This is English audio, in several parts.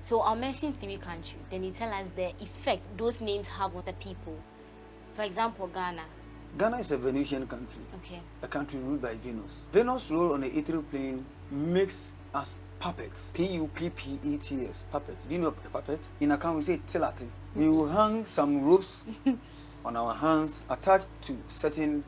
So I'll mention 3 countries. Then you tell us the effect those names have on the people. For example, Ghana. Ghana is a Venusian country. Okay. A country ruled by Venus. Venus rule on the ethereal plane makes us puppets. Puppets. Puppet. Do you know a puppet? In account we say tilati. We will hang some ropes on our hands attached to certain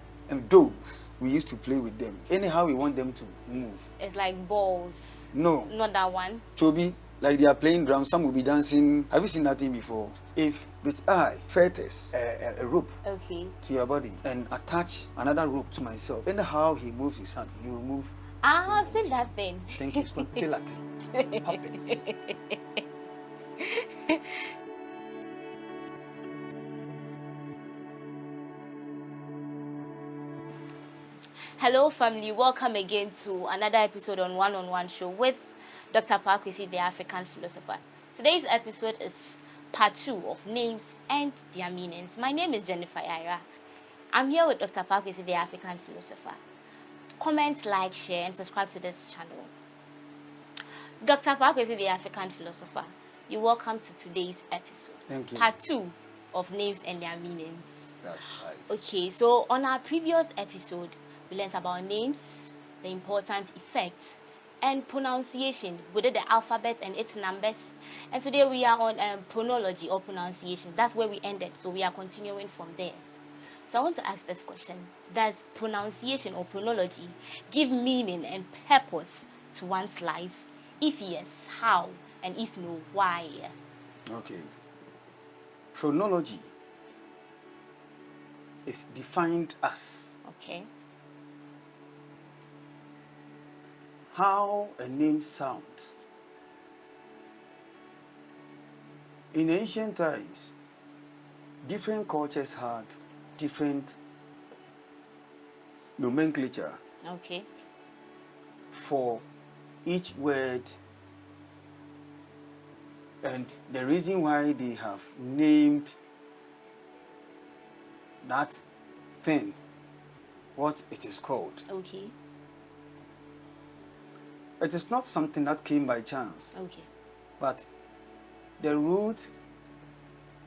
dogs. We used to play with them. Anyhow we want them to move. It's like balls. No. Not that one. Chobi, like they are playing drums, some will be dancing. Have you seen that thing before? If with fetters a rope to your body and attach another rope to myself, anyhow he moves his hand, you will move. I've seen that thing. Thank you. It's called tilati. Puppet. Hello family, welcome again to another episode on One-on-One Show with Dr. Paakwesi, the African philosopher. Today's episode is part 2 of names and their meanings. My name is Jennifer Ira. I'm here with Dr. Paakwesi, the African philosopher. Comment, like, share, and subscribe to this channel. Dr. Paakwesi, the African philosopher, you're welcome to today's episode. Thank you. Part 2 of names and their meanings. That's right. Okay, so on our previous episode, we learned about names, the important effects, and pronunciation. We did the alphabet and its numbers. And today we are on pronology or pronunciation. That's where we ended, so we are continuing from there. So I want to ask this question. Does pronunciation or pronology give meaning and purpose to one's life? If yes, how? And if no, why? Okay. Pronology is defined as how a name sounds. In ancient times, different cultures had different nomenclature for each word, and the reason why they have named that thing what it is called. It is not something that came by chance, but the root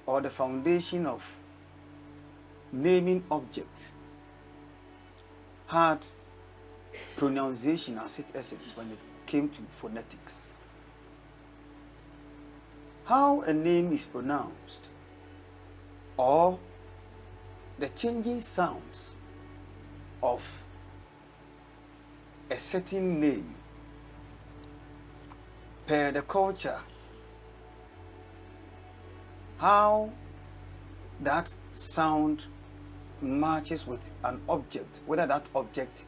or the foundation of naming objects had pronunciation as its essence when it came to phonetics. How a name is pronounced, or the changing sounds of a certain name per the culture, how that sound matches with an object, whether that object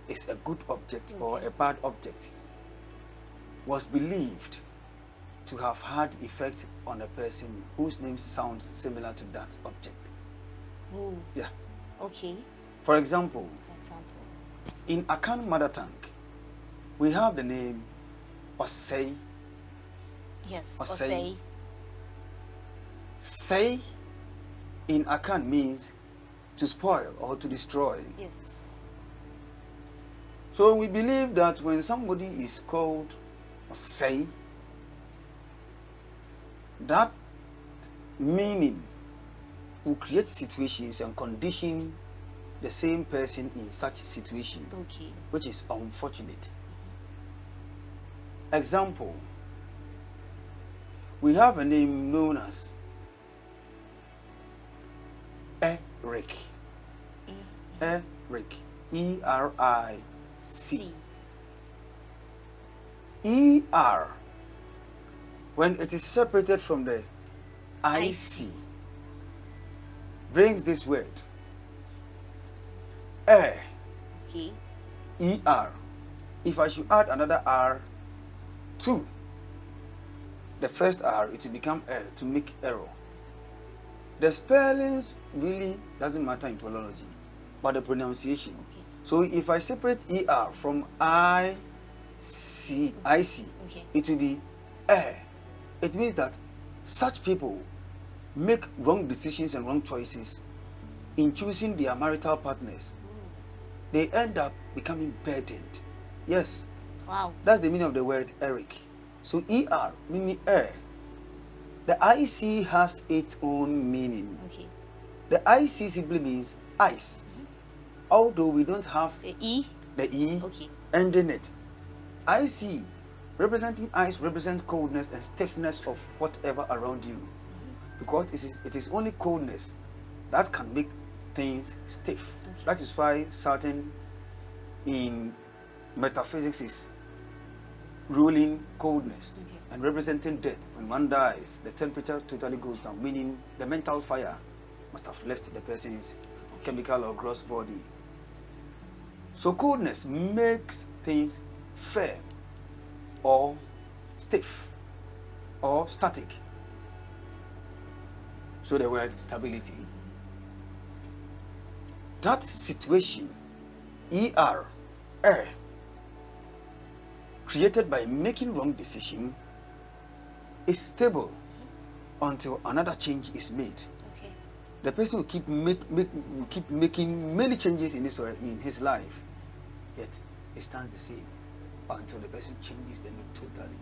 is a good object or a bad object, was believed to have had effect on a person whose name sounds similar to that object. Yeah. For example, in Akan mother tongue, we have the name Osei. Yes, Osei. Sei in Akan means to spoil or to destroy. Yes. So we believe that when somebody is called Osei, that meaning will create situations and condition the same person in such situation, which is unfortunate. Example, we have a name known as Eric. Eric. E-R-I-C. E-R, when it is separated from the I-C, brings this word. E-R. If I should add another R to the first R, it will become to make error. The spellings really doesn't matter in pronology, but the pronunciation. So if I separate ER from IC, it will be It means that such people make wrong decisions and wrong choices in choosing their marital partners. They end up becoming burdened. Yes. Wow. That's the meaning of the word Eric. So ER, meaning The IC has its own meaning. Okay. The IC simply means ice. Although we don't have The E. Okay. ending it. IC, representing ice, represents coldness and stiffness of whatever around you. Because it is only coldness that can make things stiff. Okay. That is why Saturn in metaphysics is ruling coldness and representing death. When one dies, the temperature totally goes down, meaning the mental fire must have left the person's chemical or gross body. So coldness makes things firm or stiff or static. So the word stability. That situation, air, created by making wrong decision, is stable until another change is made. Okay. The person will keep making many changes in his life, yet it stands the same until the person changes the name totally.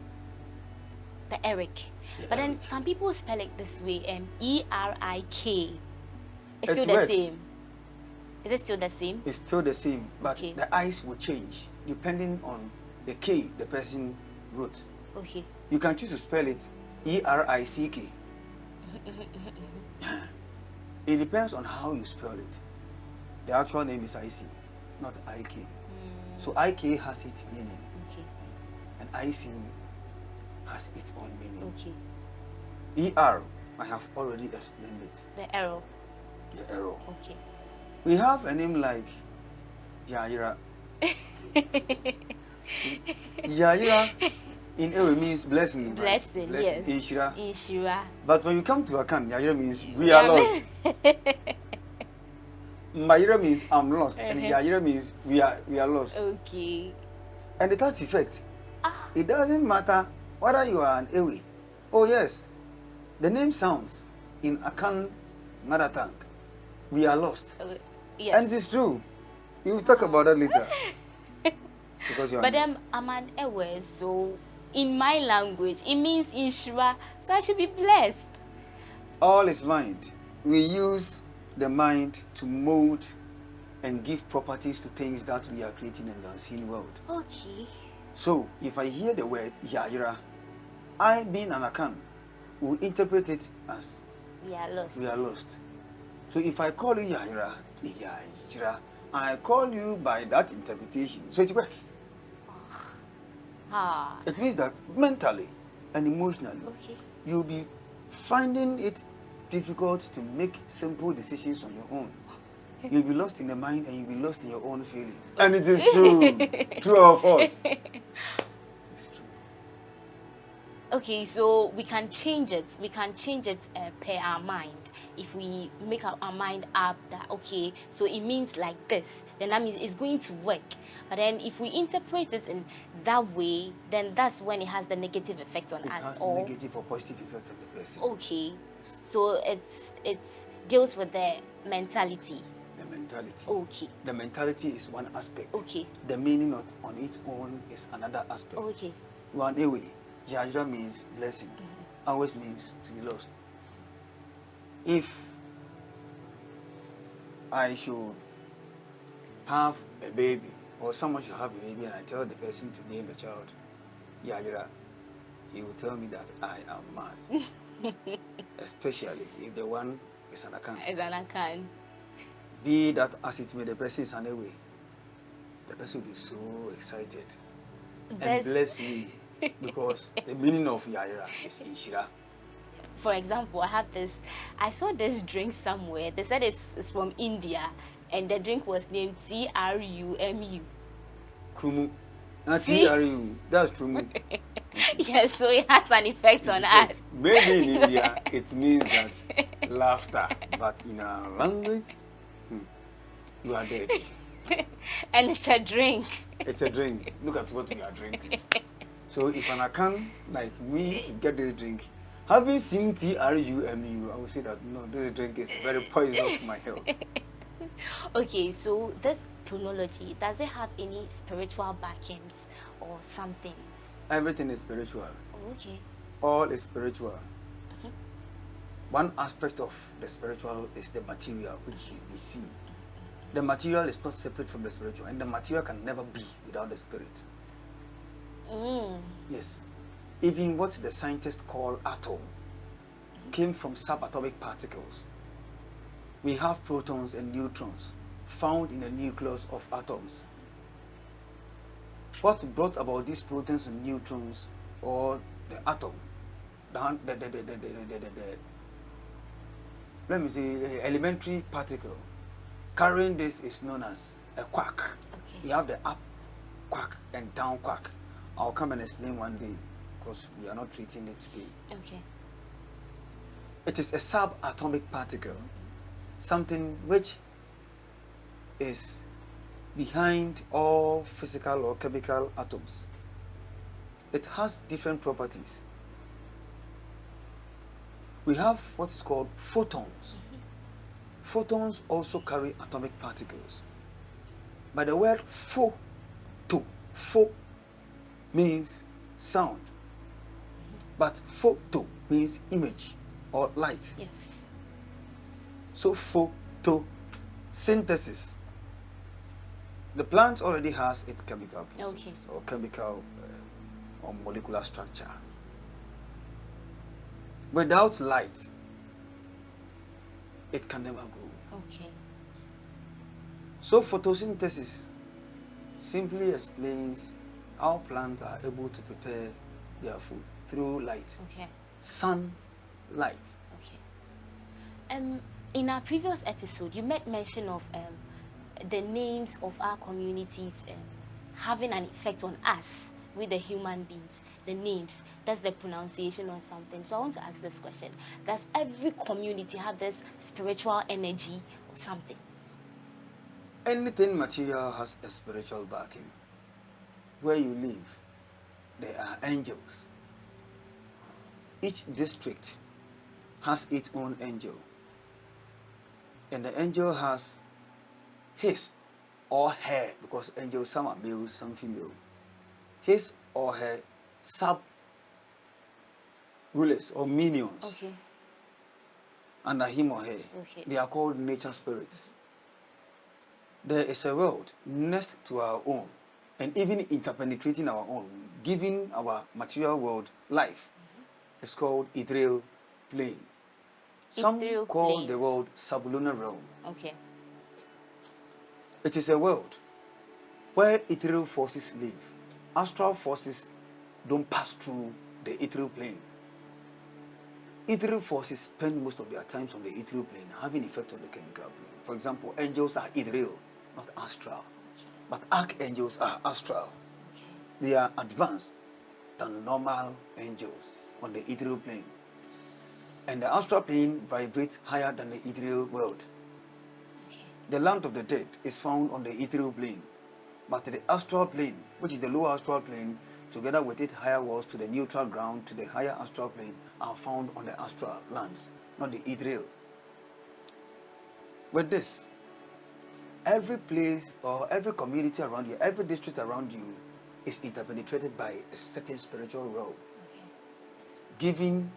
The Eric. But then some people spell it this way, E-R-I-K. It's still the same. Is it still the same? It's still the same, but the eyes will change depending on the K the person wrote. Okay. You can choose to spell it E-R-I-C-K. It depends on how you spell it. The actual name is IC, not IK. So IK has its meaning. Okay. And IC has its own meaning. Okay. ER, I have already explained it. The arrow. The arrow. Okay. We have a name like Yaira. Yaira in Ewe means blessing. Blessing, right? yes. Inshira. Inshira. But when you come to Akan, Yaira means we are lost. Mayira means I'm lost, and Yaira means we are lost. Okay. And the third effect, it doesn't matter whether you are an Ewe. Oh yes, the name sounds in Akan mother tongue. We are lost. Yes. And it is true. We will talk about that later. Because but I'm an Ewe, so in my language, it means Inshira, so I should be blessed. All is mind. We use the mind to mold and give properties to things that we are creating in the unseen world. Okay. So, if I hear the word Yaira, I, being an Akan, will interpret it as we are lost. We are lost. So, if I call you Yaira, I call you by that interpretation. So, it works. It means that mentally and emotionally, you'll be finding it difficult to make simple decisions on your own. You'll be lost in the mind and you'll be lost in your own feelings. And it is true. True of us. It's true. Okay, so we can change it. We can change it per our mind. If we make our mind up that, okay, so it means like this, then that means it's going to work. But then if we interpret it in that way, then that's when it has the negative effect on us. It has negative or positive effect on the person. Okay. Yes. So it deals with the mentality. The mentality. Okay. The mentality is one aspect. Okay. The meaning on its own is another aspect. Okay. One away, Yajra means blessing. Always means to be lost. If I should have a baby, or someone should have a baby, and I tell the person to name the child Yajra, he will tell me that I am mad. Especially if the one is an Akan. Is an Akan. Be that as it may, the person is an away. The person will be so excited and bless me because the meaning of Yaira is Inshira. For example, I saw this drink somewhere. They said it's from India, and the drink was named TRUMU. Krumu. Not TRU. That's Krumu. Yes, so it has an effect on us. Maybe in India, it means that laughter, but in our language, you are dead. And it's a drink. It's a drink. Look at what we are drinking. So if an Akan like me get this drink, having seen TRUMU, I would say that no, this drink is very poisonous for my health. Okay, so this chronology, does it have any spiritual backings or something? Everything is spiritual. Oh, okay. All is spiritual. One aspect of the spiritual is the material, which we see. The material is not separate from the spiritual, and the material can never be without the spirit. Yes. Even what the scientists call atom came from subatomic particles. We have protons and neutrons found in the nucleus of atoms. What brought about these protons and neutrons, or the atom, let me say, elementary particle carrying this is known as a quark. Okay. We have the up quark and down quark. I'll come and explain one day because we are not treating it today. Okay. It is a subatomic particle, something which is behind all physical or chemical atoms. It has different properties. We have what is called photons. Photons also carry atomic particles. But the word pho means sound. But photo means image or light. Yes. So photosynthesis. The plant already has its chemical processes, or chemical or molecular structure. Without light, it can never grow. Okay. So photosynthesis simply explains how plants are able to prepare their food through light. Okay. Sunlight. Okay. In our previous episode, you made mention of the names of our communities having an effect on us, with the human beings. The names, that's the pronunciation or something. So I want to ask this question: does every community have this spiritual energy or something? Anything material has a spiritual backing. Where you live, there are angels. Each district has its own angel. And the angel has his or her, because angels, some are male, some female, his or her sub-rulers or minions. Okay. Under him or her. Okay. They are called nature spirits. There is a world next to our own, and even interpenetrating our own, giving our material world life. It's called ethereal plane. Some Ethereal call plane. the world sublunar realm. Okay. It is a world where ethereal forces live. Astral forces don't pass through the ethereal plane. Ethereal forces spend most of their times on the ethereal plane, having effect on the chemical plane. For example, angels are ethereal, not astral. Okay. But archangels are astral. Okay. They are advanced than normal angels on the ethereal plane. And the astral plane vibrates higher than the ethereal world. Okay. The land of the dead is found on the ethereal plane. But the astral plane, which is the lower astral plane, together with its higher walls to the neutral ground, to the higher astral plane, are found on the astral lands, not the ethereal. With this, every place or every community around you, every district around you is interpenetrated by a certain spiritual realm, Okay. giving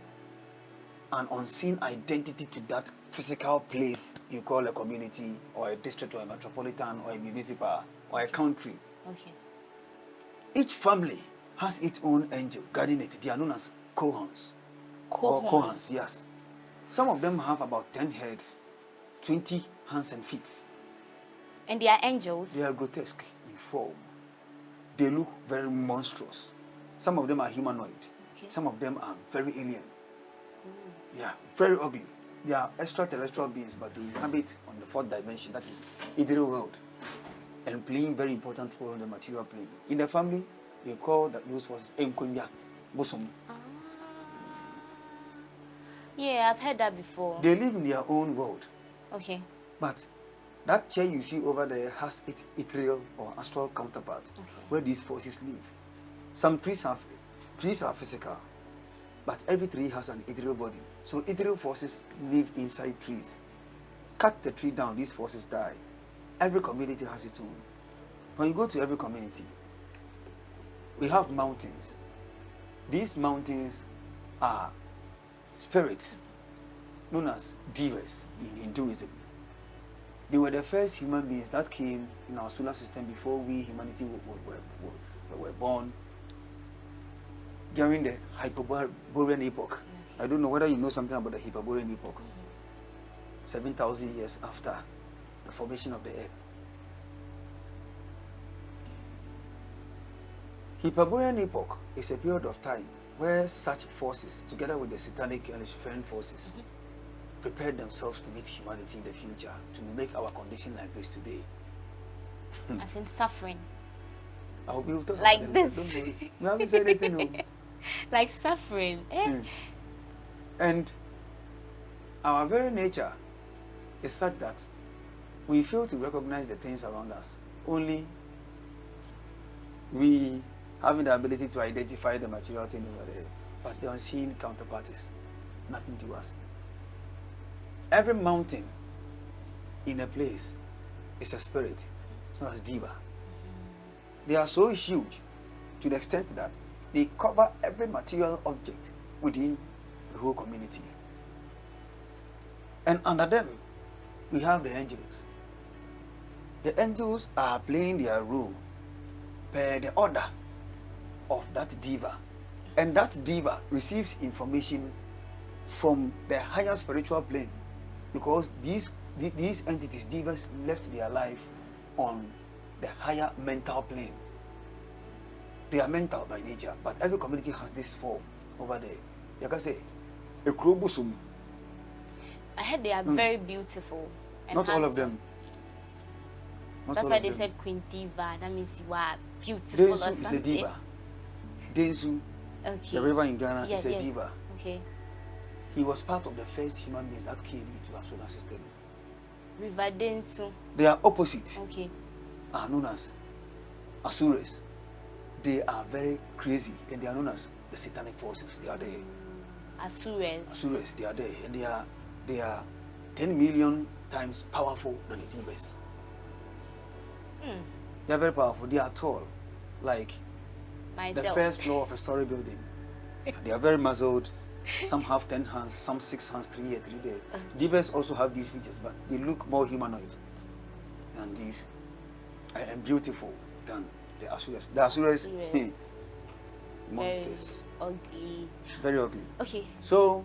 an unseen identity to that physical place you call a community or a district or a metropolitan or a municipal or a country. Okay. Each family has its own angel guarding it. They are known as Kohans. Or Kohans, yes. Some of them have about 10 heads, 20 hands and feet. And they are angels? They are grotesque in form. They look very monstrous. Some of them are humanoid. Okay. Some of them are very alien. Yeah, very ugly. They are extraterrestrial beings, but they inhabit on the fourth dimension, that is ethereal world, and playing very important role in the material plane. In the family, they call those forces Enkunya, Bosom. Yeah, I've heard that before. They live in their own world. Okay. But that chair you see over there has its ethereal or astral counterpart, where these forces live. Some trees are physical, but every tree has an ethereal body. So ethereal forces live inside trees. Cut the tree down, these forces die. Every community has its own. When you go to every community, we have mountains. These mountains are spirits known as divas in Hinduism. They were the first human beings that came in our solar system before we, humanity, were born during the Hyperborean epoch. I don't know whether you know something about the Hyperborean epoch. 7,000 years after the formation of the earth. Hyperborean epoch is a period of time where such forces, together with the satanic and Luciferian forces, prepared themselves to meet humanity in the future, to make our condition like this today. As in suffering. I hope you talk Like about this. Don't worry. You haven't said anything. No. Like suffering. And our very nature is such that we fail to recognize the things around us. Only we having the ability to identify the material thing over there, but the unseen counterpart is nothing to us. Every mountain in a place is a spirit. It's known as diva. They are so huge to the extent that they cover every material object within the whole community. And under them, we have the angels. The angels are playing their role per the order of that diva. And that diva receives information from the higher spiritual plane, because these entities, divas, left their life on the higher mental plane. They are mental by nature, but every community has this form over there. You can say, a chromosome. I heard they are very beautiful. And not handsome. all of them. Not That's all why of they them. said Queen Diva. That means you are beautiful or Densu something. is a diva. Densu, Okay. the river in Ghana, Yeah, is a yeah. diva. Okay. He was part of the first human beings that came into our solar system. River Densu. Their opposite Okay. are known as Asuras. They are very crazy, and they are known as the satanic forces. They are there. Asuras. Asuras, they are there, and they are 10 million times powerful than the divas. They are very powerful. They are tall, like Myself. the first floor of a story building. They are very muzzled. Some have 10 hands, some 6 hands, 3 here, 3 there. Divas also have these features, but they look more humanoid than these, and beautiful than the Asuras. The Asuras, monsters. Very ugly. Very ugly. Okay. So,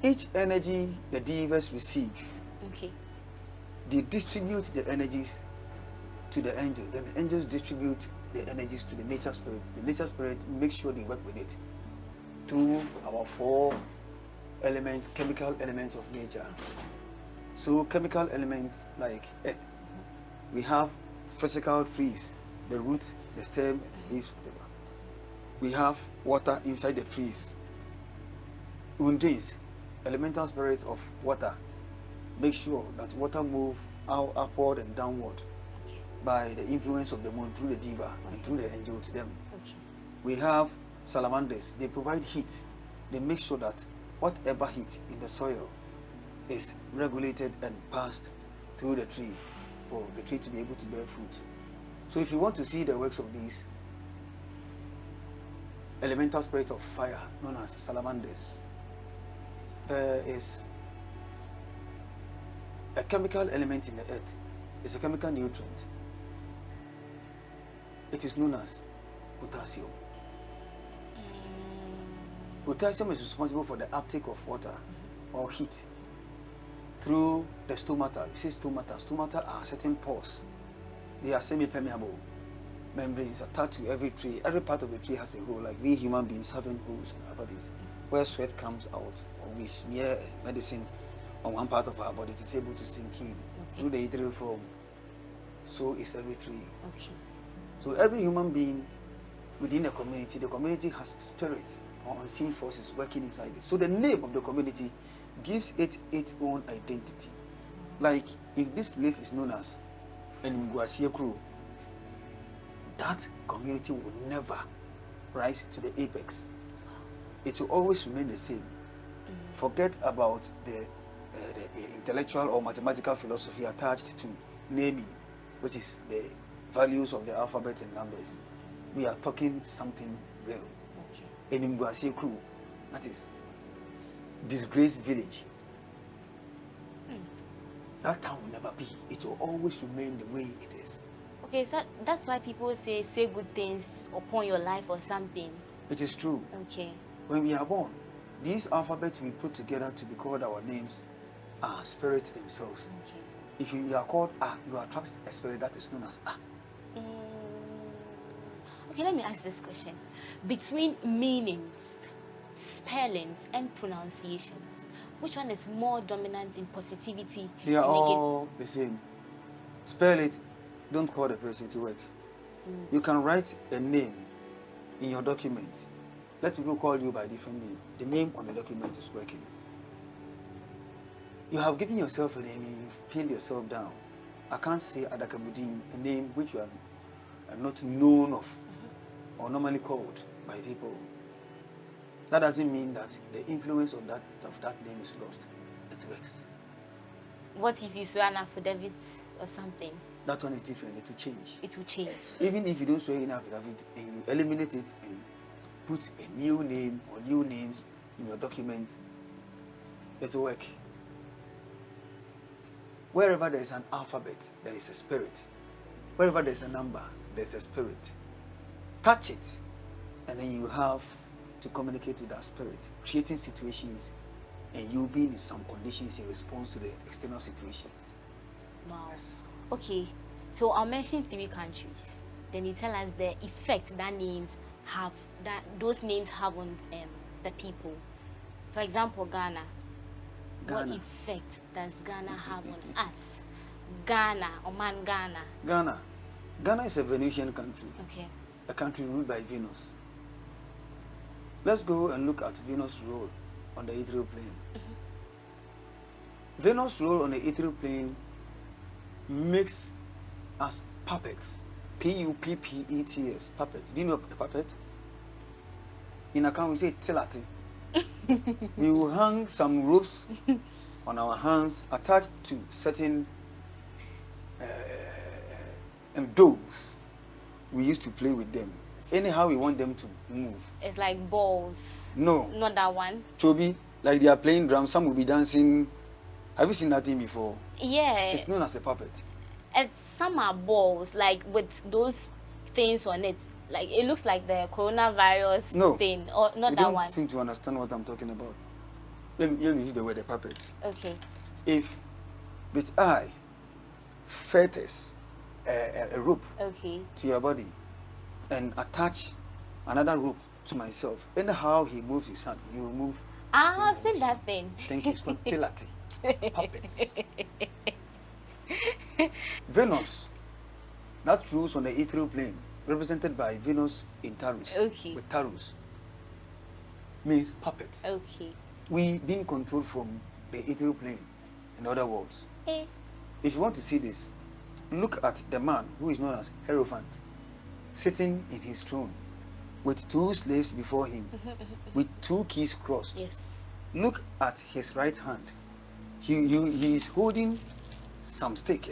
each energy the divas receive, Okay. they distribute the energies to the angels. Then the angels distribute the energies to the nature spirit. The nature spirit makes sure they work with it through our 4 elements, chemical elements of nature. So chemical elements like earth, we have physical trees, the root, the stem, the leaves, whatever. We have water inside the trees. Undis, elemental spirit of water, make sure that water move out upward and downward by the influence of the moon through the diva and through the angel to them. Okay. We have salamanders. They provide heat. They make sure that whatever heat in the soil is regulated and passed through the tree for the tree to be able to bear fruit. So if you want to see the works of these elemental spirits of fire known as salamanders, there is a chemical element in the earth. It's a chemical nutrient. It is known as potassium. Potassium is responsible for the uptake of water or heat through the stomata. You see stomata. Stomata are certain pores. They are semi-permeable membranes attached to every tree. Every part of the tree has a hole, like we human beings having holes in our bodies where sweat comes out, or we smear medicine on one part of our body, it is able to sink in through the ethereal form. So is every tree. Okay. So every human being within the community has spirit or unseen forces working inside it. So the name of the community gives it its own identity. Like if this place is known as Nwasiekru, that community will never rise to the apex. It will always remain the same. Forget about the intellectual or mathematical philosophy attached to naming, which is the values of the alphabet and numbers. We are talking something real. Enimguasie crew, that is disgraced village. That time will never be. It will always remain the way it is. Okay, so that's why people say good things upon your life or something. It is true. Okay. When we are born, these alphabets we put together to be called our names are spirits themselves. Okay. If you are called A, you attract a spirit that is known as A. Okay, let me ask this question. Between meanings, spellings, and pronunciations, which one is more dominant in positivity? They are all the same. Spell it, don't call the person to work. You can write a name in your document. Let people call you by a different name. The name on the document is working. You have given yourself a name and you've pinned yourself down. I can't say Adakamudin, a name which you are not known of or normally called by people. That doesn't mean that the influence of that name is lost. It works. What if you swear an affidavit or something? That one is different. It will change. It will change. Even if you don't swear in affidavit and you eliminate it and put a new name or new names in your document, it will work. Wherever there is an alphabet, there is a spirit. Wherever there is a number, there is a spirit. Touch it, and then you have to communicate with that spirit, creating situations, and you being in some conditions in response to the external situations. Wow. Yes. Okay, so I'll mention 3 countries. Then you tell us the effect that those names have on the people. For example, Ghana. What effect does Ghana have on us? Ghana, Oman Ghana. Ghana is a Venusian country. Okay. A country ruled by Venus. Let's go and look at Venus' role on the ethereal plane. Venus' role on the ethereal plane makes us puppets. Puppets. Puppet. Do you know a puppet? In account we say telati. We will hang some ropes on our hands attached to certain dogs. We used to play with them. Anyhow we want them to move. It's like balls. No. Not that one. Chobi, like they are playing drums, some will be dancing. Have you seen that thing before? Yeah. It's known as a puppet. And some are balls, like with those things on it. Like it looks like the coronavirus thing, or not that one. You don't seem to understand what I'm talking about. Let me use the word a puppet. Okay. If with I fetus a rope to your body and attach another rope to myself, anyhow he moves his hand, you will move. I've seen that thing. Thank you. It's called telati. Puppet. Venus, that rules on the ethereal plane, represented by Venus in Taurus, with Taurus, means puppets. Okay. We being controlled from the ethereal plane, in other words. If you want to see this, look at the man who is known as Hierophant, sitting in his throne with 2 slaves before him, with 2 keys crossed. Yes. Look at his right hand. He is holding some stick,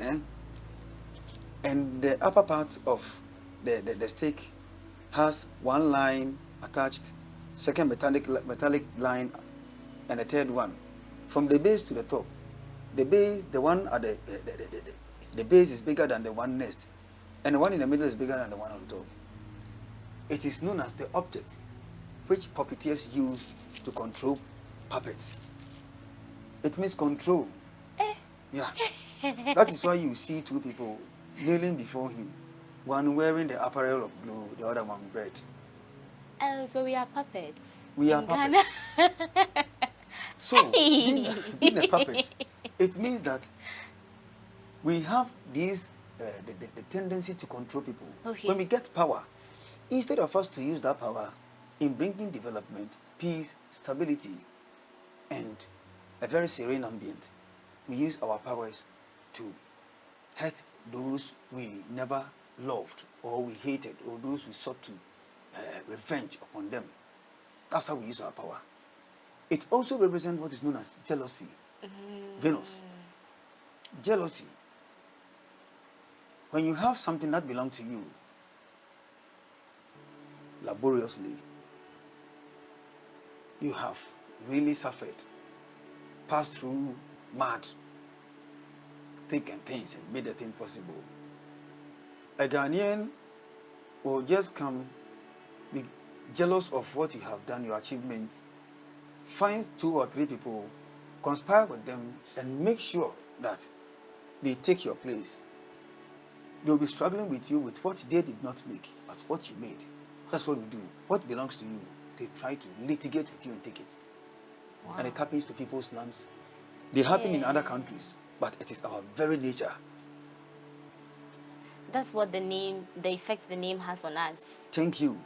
and the upper part of the stick has 1 line attached, second metallic line, and a third one from the base to the top. The base, the one at the base is bigger than the one next, and the one in the middle is bigger than the one on top. It is known as the object which puppeteers use to control puppets. It means control. Yeah. That is why you see 2 people kneeling before him, one wearing the apparel of blue, the other one red. Oh, so we are puppets. We are puppets. So, being a puppet, it means that we have this the tendency to control people. Okay. When we get power, instead of us to use that power in bringing development, peace, stability, and a very serene ambient, we use our powers to hurt those we never loved or we hated, or those we sought to revenge upon them. That's how we use our power. It also represents what is known as jealousy. Venus. Jealousy. When you have something that belongs to you laboriously, you have really suffered, passed through mud, thick and things and made the thing possible. A Ghanaian will just come, be jealous of what you have done, your achievement, find 2 or 3 people, conspire with them, and make sure that they take your place. They'll be struggling with you with what they did not make, but what you made. That's what we do. What belongs to you, they try to litigate with you and take it. Wow. And it happens to people's lands. They happen in other countries, but it is our very nature. That's what the effect the name has on us. Thank you.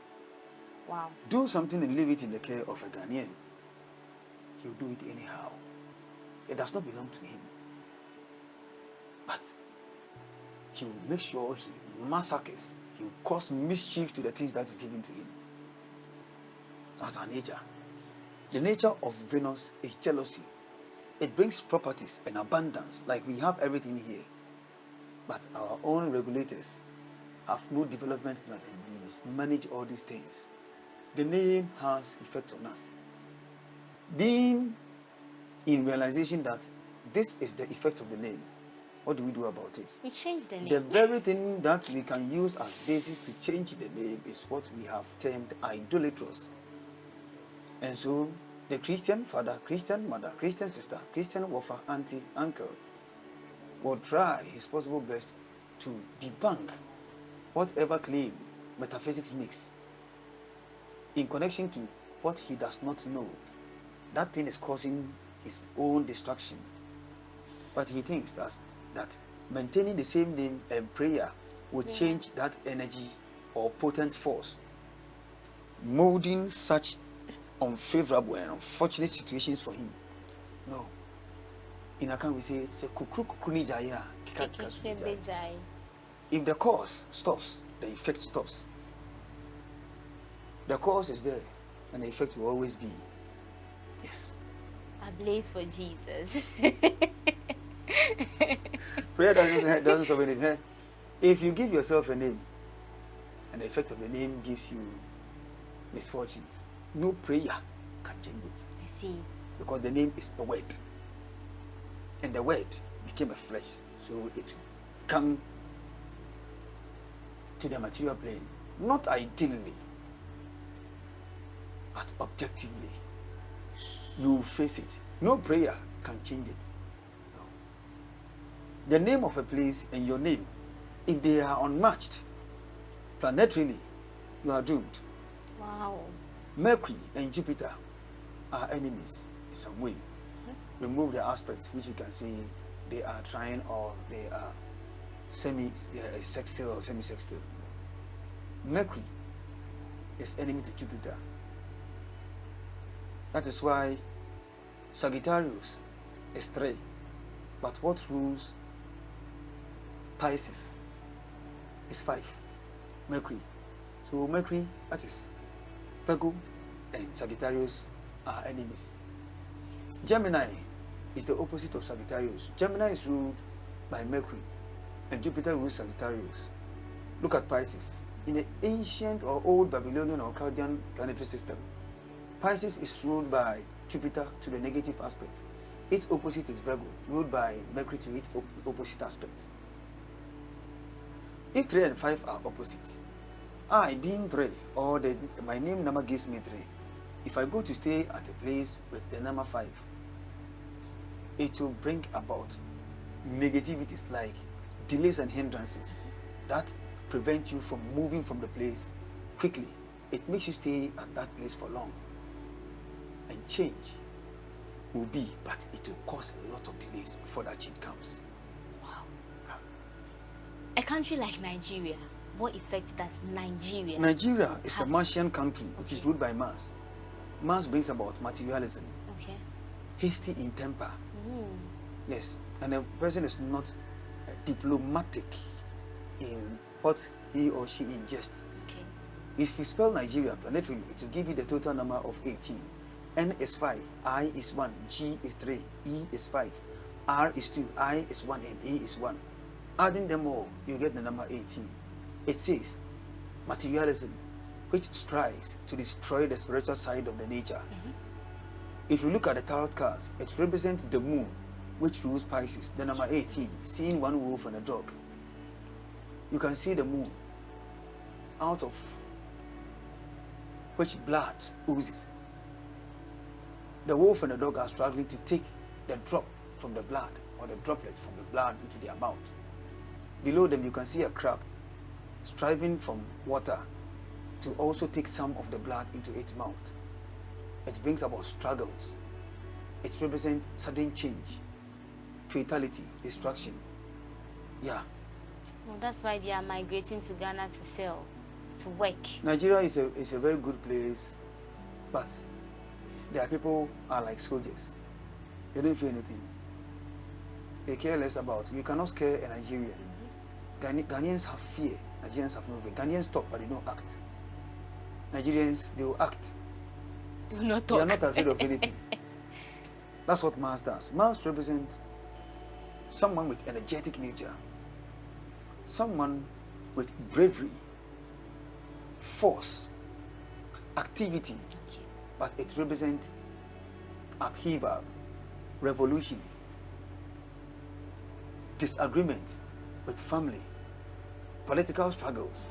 Wow. Do something and leave it in the care of a Ghanaian. He'll do it anyhow. It does not belong to him. But he will make sure he massacres, he will cause mischief to the things that are given to him. That's our nature. The nature of Venus is jealousy. It brings properties and abundance, like we have everything here. But our own regulators have no development plan and mismanage all these things. The name has effect on us. Being in realization that this is the effect of the name, what do we do about it? We change the name. The very thing that we can use as basis to change the name is what we have termed idolatrous. And so the Christian father, Christian mother, Christian sister, Christian wafer, auntie, uncle will try his possible best to debunk whatever claim metaphysics makes in connection to what he does not know. That thing is causing his own destruction. But he thinks that maintaining the same name and prayer will change that energy or potent force, molding such unfavorable and unfortunate situations for him. No. In Akan we say, if the cause stops, the effect stops. The cause is there, and the effect will always be. Yes. A blaze for Jesus. Prayer doesn't solve anything. If you give yourself a name, and the effect of the name gives you misfortunes, no prayer can change it. I see. Because the name is the word. And the word became a flesh. So it come to the material plane. Not ideally, but objectively. You face it. No prayer can change it. No. The name of a place and your name, if they are unmatched, planetarily, you are doomed. Wow. Mercury and Jupiter are enemies in some way. Remove the aspects which you can see they are trine or they are sextile or semi-sextile. Mercury is enemy to Jupiter. That is why Sagittarius is 3. But what rules Pisces is 5. Mercury. So Mercury, that is Virgo and Sagittarius are enemies. Gemini is the opposite of Sagittarius. Gemini is ruled by Mercury and Jupiter rules Sagittarius. Look at Pisces. In the ancient or old Babylonian or Chaldean planetary system, Pisces is ruled by Jupiter to the negative aspect. Its opposite is Virgo, ruled by Mercury to its opposite aspect. If 3 and 5 are opposite, I being 3, or my name number gives me 3. If I go to stay at a place with the number 5, it will bring about negativities like delays and hindrances that prevent you from moving from the place quickly. It makes you stay at that place for long. And change will be, but it will cause a lot of delays before that change comes. Wow. Yeah. A country like Nigeria, what effect does Nigeria? Nigeria is a Martian country. Okay. It is ruled by Mars. Mars brings about materialism. Okay. Hasty in temper. Yes, and a person is not diplomatic in what he or she ingests. Okay. If you spell Nigeria planetarily, it will give you the total number of 18. N is 5, I is 1, G is 3, E is 5, R is 2, I is 1, and A is 1. Adding them all, you get the number 18. It says materialism, which strives to destroy the spiritual side of the nature. If you look at the tarot cards, it represents the moon which rules Pisces. The number 18, seeing one wolf and a dog. You can see the moon, out of which blood oozes. The wolf and the dog are struggling to take the drop from the blood, or the droplet from the blood, into their mouth. Below them you can see a crab striving from water to also take some of the blood into its mouth. It brings about struggles. It represents sudden change, fatality, destruction. Yeah. Well, that's why they are migrating to Ghana to sell, to work. Nigeria is a very good place, but their people are like soldiers. They don't feel anything. They care less about. You cannot scare a Nigerian. Ghanaians have fear. Nigerians have no fear. Ghanaians talk, but they don't act. Nigerians, they will act. Do not talk. They are not afraid of anything. That's what Mars does. Mars represents someone with energetic nature, someone with bravery, force, activity, but it represents upheaval, revolution, disagreement with family, political struggles.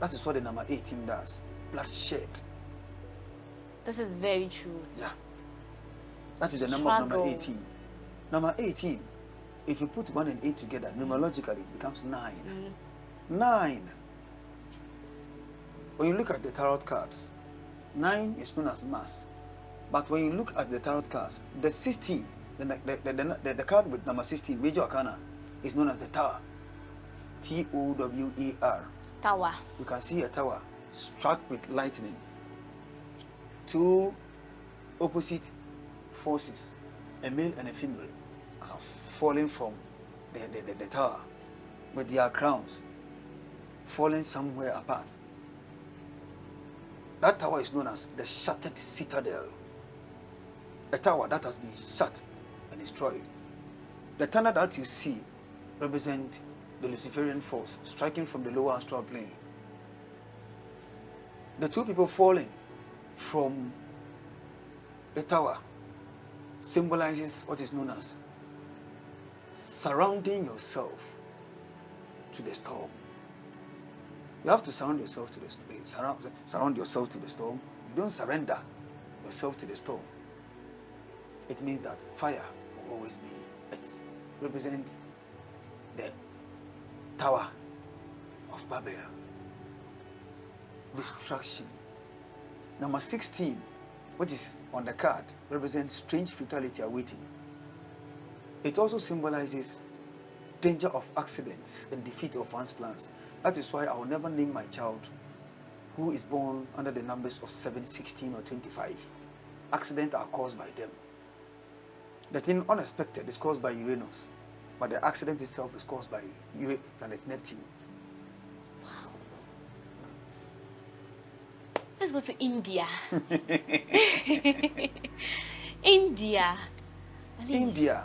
That is what the number 18 does. Bloodshed. This is very true. Yeah. That is the number of number 18. Number 18, if you put 1 and 8 together, numerologically it becomes 9. 9. When you look at the tarot cards, 9 is known as Mars. But when you look at the tarot cards, the 16, the card with number 16, major arcana, is known as the Tower. Tower. Tower. You can see a tower struck with lightning. Two opposite forces, a male and a female, are falling from the tower with their crowns falling somewhere apart. That tower is known as the Shattered Citadel. A tower that has been shut and destroyed. The tunnel that you see represents the Luciferian force striking from the lower astral plane. The two people falling from the tower symbolizes what is known as surrounding yourself to the storm. You have to surround yourself to the surround yourself to the storm. You don't surrender yourself to the storm. It means that fire will always be. It represents the Tower of Babel. Destruction. Number 16, which is on the card, represents strange fatality awaiting. It also symbolizes danger of accidents and defeat of one's plans. That is why I will never name my child who is born under the numbers of 7, 16, or 25. Accidents are caused by them. The thing unexpected is caused by Uranus, but the accident itself is caused by planet Neptune. Wow. Let's go to India. India. India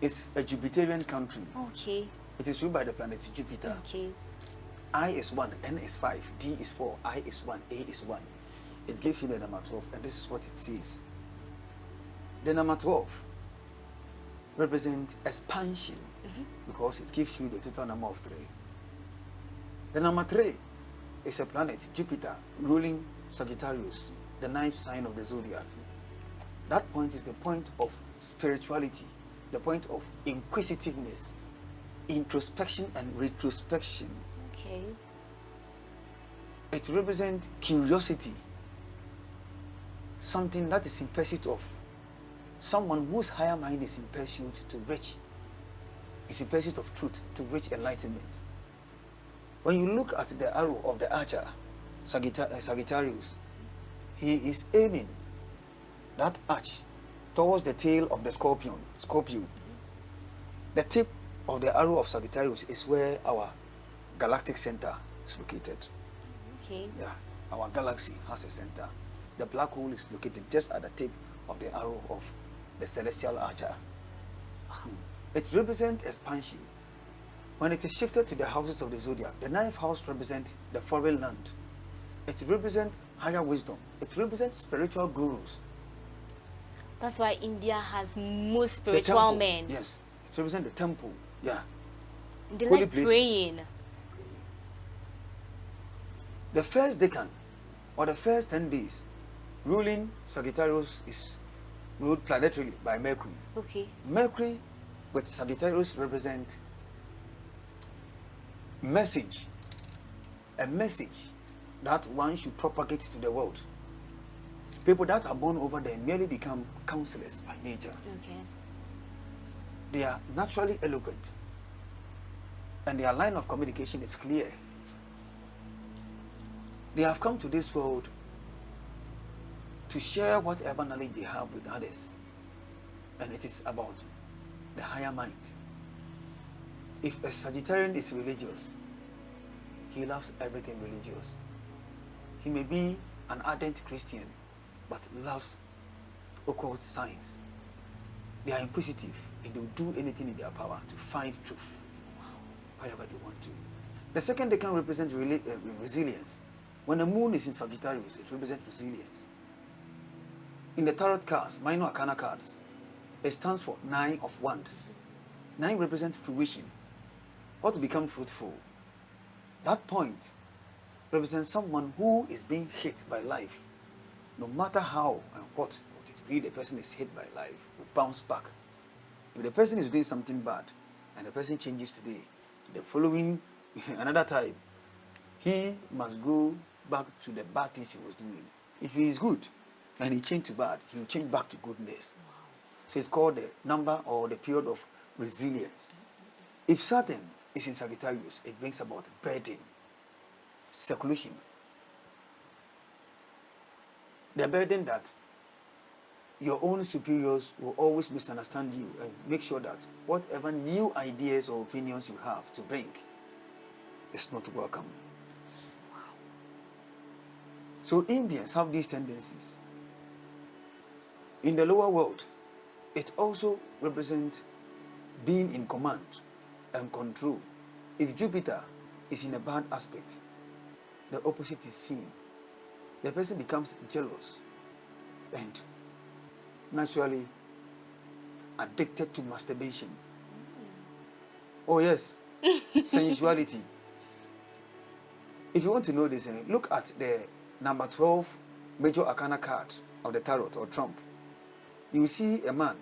is a Jupiterian country. Okay. It is ruled by the planet Jupiter. Okay. I is 1, N is 5, D is 4, I is 1, A is 1. It gives you the number 12, and this is what it says. The number 12 represents expansion because it gives you the total number of 3. The number 3 is a planet, Jupiter, ruling Sagittarius, the 9th sign of the zodiac. That point is the point of spirituality, the point of inquisitiveness, introspection and retrospection. Okay. It represents curiosity, something that is in pursuit of someone whose higher mind is in pursuit to reach, is in pursuit of truth, to reach enlightenment. When you look at the arrow of the archer, Sagittarius, he is aiming that arch towards the tail of the Scorpio. The tip of the arrow of Sagittarius is where our galactic center is located. Okay. Yeah, our galaxy has a center. The black hole is located just at the tip of the arrow of the celestial archer. It represents expansion. When it is shifted to the houses of the zodiac, the 9th house represents the foreign land. It represents higher wisdom. It represents spiritual gurus. That's why India has most The spiritual temple, men. yes, it represents the temple. Yeah. They Holy like places. praying. The first decan, or the first 10 days, ruling Sagittarius is ruled planetarily by Mercury. Okay. Mercury with Sagittarius represent message, a message that one should propagate to the world. People that are born over there merely become counselors by nature. Okay. They are naturally eloquent, and their line of communication is clear. They have come to this world to share whatever knowledge they have with others, and it is about the higher mind. If a Sagittarian is religious, he loves everything religious. He may be an ardent Christian, but loves occult science. They are inquisitive, and they will do anything in their power to find truth, wherever they want to. The second decan represents resilience. When the moon is in Sagittarius, it represents resilience. In the tarot cards, minor arcana cards, it stands for 9 of Wands. 9 represents fruition, or to become fruitful. That point represents someone who is being hit by life. No matter how and what degree the person is hit by life, will bounce back. If the person is doing something bad and the person changes today, the following another time, he must go back to the bad things he was doing. If he is good and he changed to bad, he will change back to goodness. Wow. So it's called the number or the period of resilience. If Saturn is in Sagittarius, it brings about burden, seclusion. The burden that your own superiors will always misunderstand you and make sure that whatever new ideas or opinions you have to bring is not welcome. Wow. So Indians have these tendencies. In the lower world, it also represents being in command and control. If Jupiter is in a bad aspect, the opposite is seen. The person becomes jealous and naturally addicted to masturbation. Oh yes, sensuality. If you want to know this, look at the number 12 major arcana card of the tarot or trump. You see a man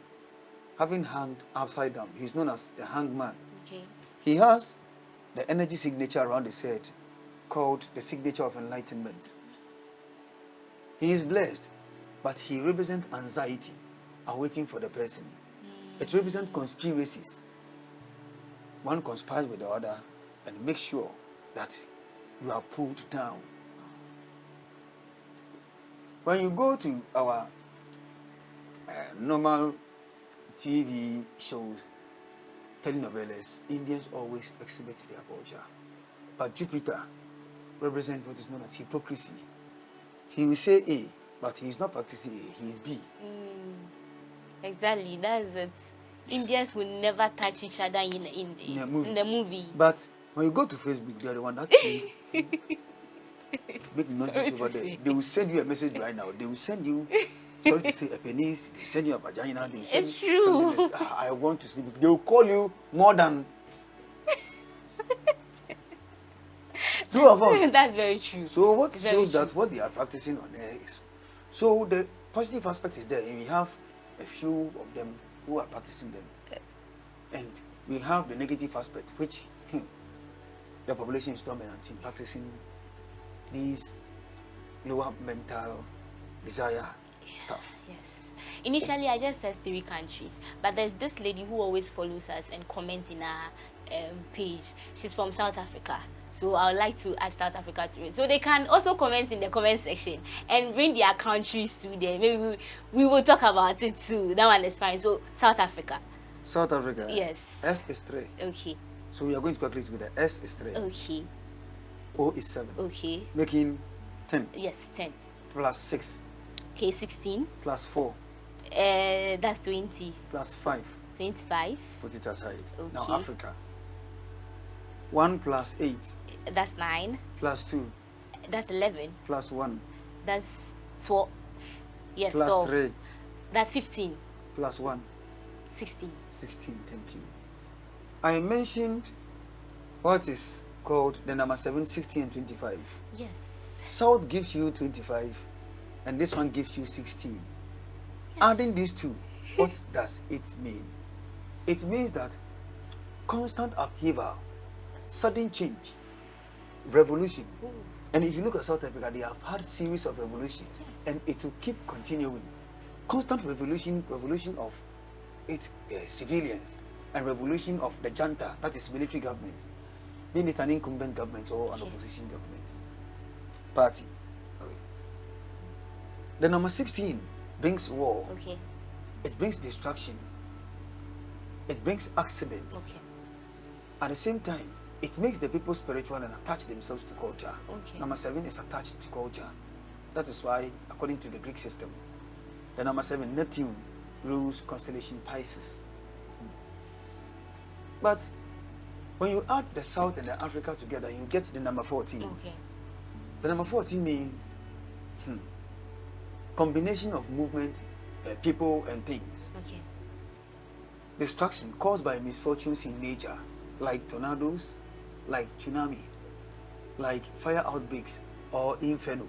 having hanged upside down. He's known as the hanged man. Okay. He has the energy signature around his head called the signature of enlightenment. He is blessed, but he represents anxiety awaiting for the person. It represents conspiracies. One conspires with the other and makes sure that you are pulled down. When you go to our normal TV shows, telenovelas, Indians always exhibit their culture. But Jupiter represents what is known as hypocrisy. He will say A, but he is not practicing A, he is B. Exactly, that's it. Yes. Indians will never touch each other in the movie. But when you go to Facebook, they are the one that make nonsense over there. They will send you a message right now. They will send you, sorry to say, a penis. They will send you a vagina. They will send it's you true. Else. I want to sleep. They will call you more than 2 of us. That's very true. So what shows that what they are practicing on there is, so the positive aspect is there, and we have a few of them who are practicing them, and we have the negative aspect, which the population is dominant in practicing these lower mental desire stuff. Yes. Initially, I just said 3 countries, but there's this lady who always follows us and comments in our page. She's from South Africa. So I would like to add South Africa to it. So they can also comment in the comment section and bring their countries to there. Maybe we will talk about it too. That one is fine. So South Africa. South Africa. Yes. S is 3. Okay. So we are going to calculate with the S is 3. Okay. O is 7. Okay. Making 10. Yes, 10. Plus 6. Okay, 16. Plus 4. That's 20. Plus 5. 25. Put it aside. Okay. Now Africa. 1 plus 8. That's 9. Plus 2. That's 11. Plus 1. That's 12. Yes, plus 12. 3. That's 15. Plus 1. 16. 16. Thank you. I mentioned what is called the number 7, 16, and 25. Yes. South gives you 25, and this one gives you 16. Yes. Adding these two, what does it mean? It means that constant upheaval, sudden change, revolution. Ooh. And if you look at South Africa, they have had series of revolutions, Yes. and it will keep continuing. Constant revolution of its civilians, and revolution of the junta, that is military government, being it an incumbent government or an opposition government party. Okay. The number 16 brings war. Okay. It brings destruction. It brings accidents. Okay. At the same time, it makes the people spiritual and attach themselves to culture. Okay. Number 7 is attached to culture. That is why, according to the Greek system, the number 7, Neptune, rules constellation Pisces. But when you add the South and the Africa together, you get the number 14. Okay. The number 14 means combination of movement, people and things. Okay. Destruction caused by misfortunes in nature, like tornadoes, like tsunami, like fire outbreaks or inferno.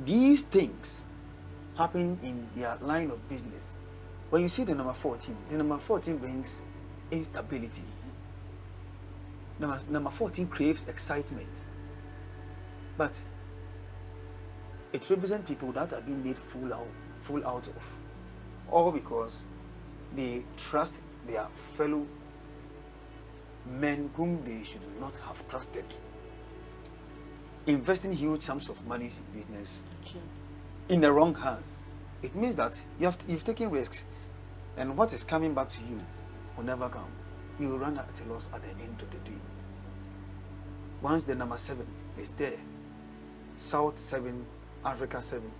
These things happen in their line of business. When you see the number 14, the number 14 brings instability. Number 14 craves excitement. But it represents people that are being made fool out of. All because they trust their fellow men whom they should not have trusted. Investing huge sums of money in business in the wrong hands. It means that you've taken risks, and what is coming back to you will never come. You will run at a loss at the end of the day. Once the number 7 is there, South 7, Africa 7,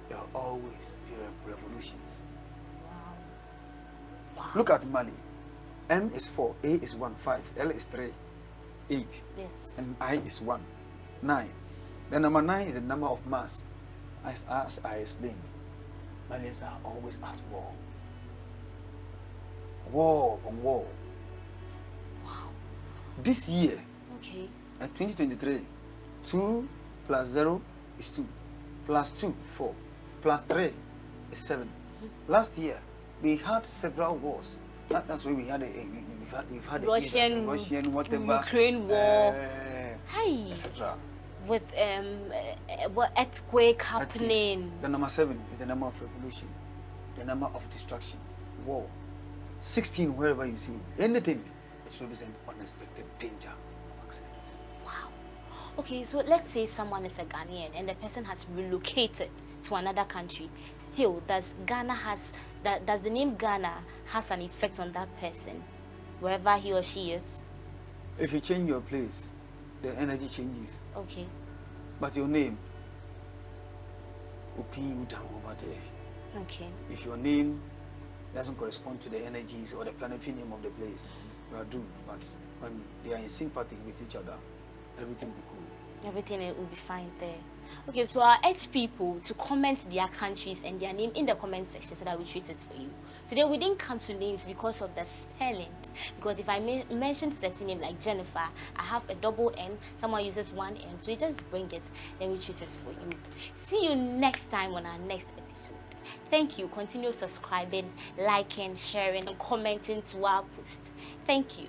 there will always be revolutions. Wow. Look at Mali. M is 4, A is 1, 5, L is 3, 8, Yes. and I is 1, 9. The number 9 is the number of mass. As I explained, Malians are always at war. War on war. Wow. This year, Okay. 2023, 2 plus 0 is 2, plus 2, 4, plus 3 is 7. Last year, we had several wars. That's why we had we've had Russian, whatever, Ukraine war, etc. With what earthquake happening. The number 7 is the number of revolution, the number of destruction, war. 16, wherever you see it, anything, it represents unexpected danger or accidents. Wow. Okay, so let's say someone is a Ghanaian and the person has relocated to another country. Still, does the name Ghana has an effect on that person, wherever he or she is? If you change your place, the energy changes. Okay. But your name will pin you down over there. Okay. If your name doesn't correspond to the energies or the planetary name of the place, you are doomed. But when they are in sympathy with each other, everything will be cool. Everything will be fine there. Okay, so I urge people to comment their countries and their name in the comment section so that we treat it for you. Today we didn't come to names because of the spellings. Because if I mention certain name like Jennifer, I have a double N, someone uses one N, so we just bring it, then we treat it for you. See you next time on our next episode. Thank you. Continue subscribing, liking, sharing, and commenting to our post. Thank you.